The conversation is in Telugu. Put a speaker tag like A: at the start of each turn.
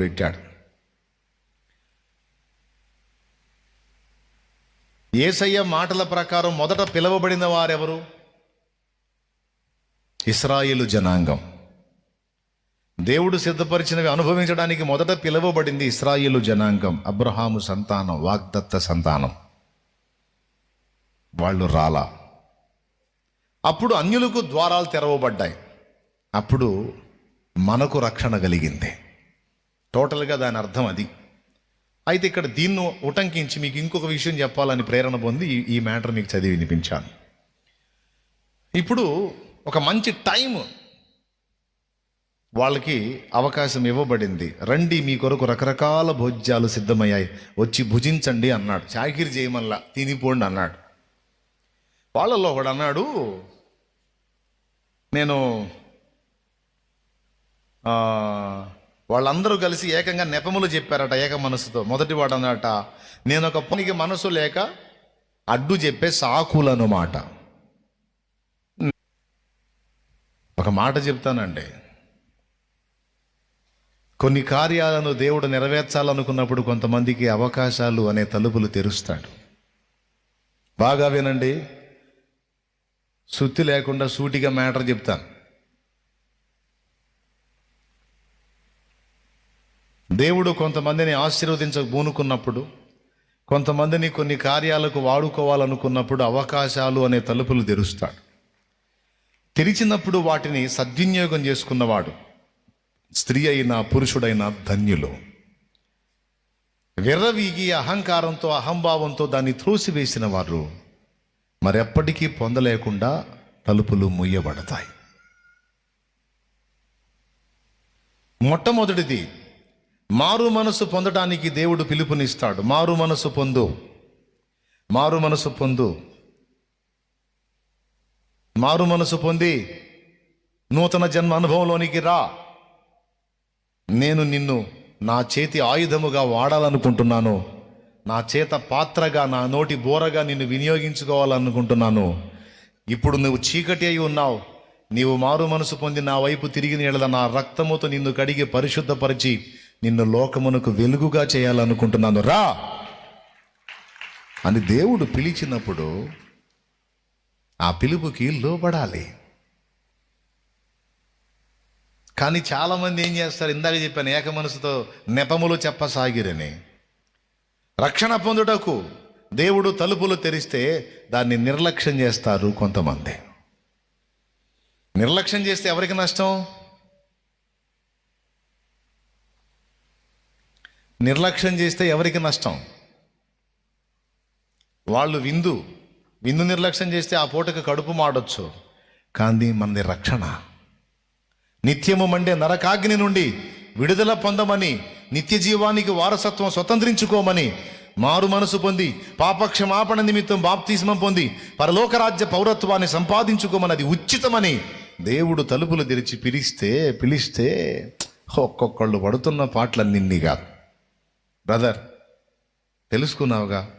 A: పెట్టాడు. యేసయ్య మాటల ప్రకారం మొదట పిలువబడిన వారెవరు? ఇశ్రాయేలు జనాంగం. దేవుడు సిద్ధపరిచినవి అనుభవించడానికి మొదట పిలువబడింది ఇశ్రాయేలు జనాంగం, అబ్రహాము సంతానం, వాగ్దత్త సంతానం. వాళ్ళు రాలా. అప్పుడు అన్యులకు ద్వారాలు తెరవబడ్డాయి. అప్పుడు మనకు రక్షణ కలిగింది. టోటల్గా దాని అర్థం అది. అయితే ఇక్కడ దీన్ని ఉటంకించి మీకు ఇంకొక విషయం చెప్పాలని ప్రేరణ పొంది ఈ మ్యాటర్ మీకు చదివి వినిపించాను. ఇప్పుడు ఒక మంచి టైం వాళ్ళకి అవకాశం ఇవ్వబడింది. రండి, మీ కొరకు రకరకాల భోజ్యాలు సిద్ధమయ్యాయి, వచ్చి భుజించండి అన్నాడు. చాకిరి చేయమల్లా, తినిపోండి అన్నాడు. వాళ్ళలో ఒకడు అన్నాడు, నేను వాళ్ళందరూ కలిసి ఏకంగా నెపములు చెప్పారట ఏక మనసుతో. మొదటి వాడు అన్నట, నేను ఒక పనికి మనసు లేక అడ్డు చెప్పే సాకులను మాట. ఒక మాట చెప్తానండి, కొన్ని కార్యాలను దేవుడు నెరవేర్చాలనుకున్నప్పుడు కొంతమందికి అవకాశాలు అనే తలుపులు తెరుస్తాడు. బాగా వినండి, సుత్తి లేకుండా సూటిగా మ్యాటర్ చెప్తాను. దేవుడు కొంతమందిని ఆశీర్వదించబూనుకున్నప్పుడు, కొంతమందిని కొన్ని కార్యాలకు వాడుకోవాలనుకున్నప్పుడు అవకాశాలు అనే తలుపులు తెరుస్తాడు. తెరిచినప్పుడు వాటిని సద్వినియోగం చేసుకున్నవాడు, స్త్రీ అయినా పురుషుడైనా ధన్యులు. విర్రవీగి అహంకారంతో అహంభావంతో దాన్ని త్రోసివేసిన వారు మరెప్పటికీ పొందలేకుండా తలుపులు మూయబడతాయి. మొట్టమొదటిది, మారు మనసు పొందడానికి దేవుడు పిలుపునిస్తాడు. మారు మనసు పొందు, మారు మనసు పొందు, మారు మనసు పొంది నూతన జన్మ అనుభవంలోనికి రా. నేను నిన్ను నా చేతి ఆయుధముగా వాడాలనుకుంటున్నాను. నా చేత పాత్రగా, నా నోటి బోరగా నిన్ను వినియోగించుకోవాలనుకుంటున్నాను. ఇప్పుడు నువ్వు చీకటి అయి ఉన్నావు. నీవు మారు మనసు పొంది నా వైపు తిరిగిన యెడల నా రక్తముతో నిన్ను కడిగి పరిశుద్ధపరిచి నిన్ను లోకమునకు వెలుగుగా చేయాలనుకుంటున్నాను, రా అని దేవుడు పిలిచినప్పుడు ఆ పిలుపుకి లోబడాలి. కానీ చాలామంది ఏం చేస్తారు, ఇందాక చెప్పాను, ఏక మనసుతో నెపములు చెప్పసాగిరని. రక్షణ పొందుటకు దేవుడు తలుపులు తెరిస్తే దాన్ని నిర్లక్ష్యం చేస్తారు కొంతమంది. నిర్లక్ష్యం చేస్తే ఎవరికి నష్టం? నిర్లక్ష్యం చేస్తే ఎవరికి నష్టం? వాళ్ళు విందు నిర్లక్ష్యం చేస్తే ఆ పూటకు కడుపు మాడొచ్చు, కానీ మనది రక్షణ. నిత్యము మండే నరకాగ్ని నుండి విడుదల పొందమని, నిత్య జీవానికి వారసత్వం స్వతంత్రించుకోమని, మారు మనసు పొంది పాపక్షమాపణ నిమిత్తం బాప్తిస్మం పొంది పరలోక రాజ్య పౌరత్వాన్ని సంపాదించుకోమని, అది ఉచితమని దేవుడు తలుపులు తెరిచి పిలిస్తే ఒక్కొక్కళ్ళు పడుతున్న పాటలన్నీ కాదు. బ్రదర్, తెలుసుకున్నావుగా?